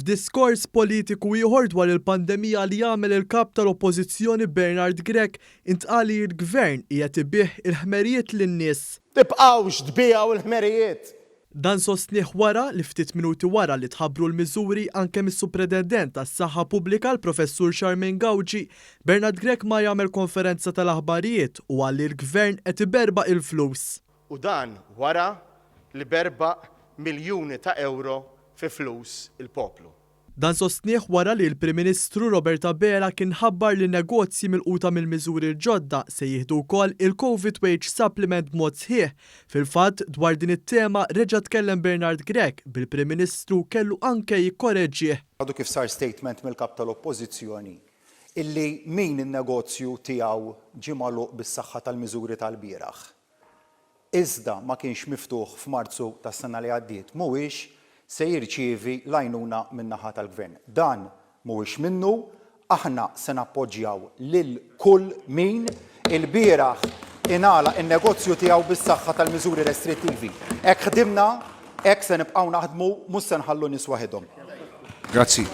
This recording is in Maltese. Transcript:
F'diskors politiku ieħor dwar il-pandemija li jagħmel il-Kap tal-Oppożizzjoni Bernard Grech intqal li l-Gvern qiegħed ibih il-ħmerijiet lin-nies. Tibqgħux tbiegħu l-ħmerijiet. Dan sostnieh wara li ftit minuti wara li tħabbru l-miżuri anke mis-Supretendent tas-Saħħa Pubblika l-Professur Charmaine Gauci, Bernard Grech ma jagħmel konferenza tal-aħbarijiet u qal li l-Gvern qed iberbaq il-flus. U dan wara li berbaq miljuni ta' euro fi flus il-poplu. Dan sostnieh wara li l-Prim Ministru Robert Abela kien ħabbar li n-negozji mill-quta mill-miżuri l-ġodda se jieħdu wkoll il-Covid Wage Supplement b'mod sħiħ. Fil-fatt dwar din it-tema reġa' tkellem Bernard Grech bil-Prim Ministru kellu anke jikkoreġġih. Għadu kif sar statement mill-Kap tal-Oppożizzjoni illi min in-negozju tiegħu ġie magħluq bis-saħħa tal-miżuri tal-bieraħ. Iżda ma kienx miftuħ f'Marzu tas-sena li għaddiet mhuwiex se jirċievi l-għajnuna min-naħa tal-Gvern. Dan mhuwiex minnu, aħna se nappoġġjaw lil kull min il-bieraħ ingħalaq in-negozju tiegħu bis-saħħa tal-miżuri restrittivi. Hekk ħdimna, hekk se nibqgħu naħdmu, mhux se nħallu nies waħedhom. Grazzi.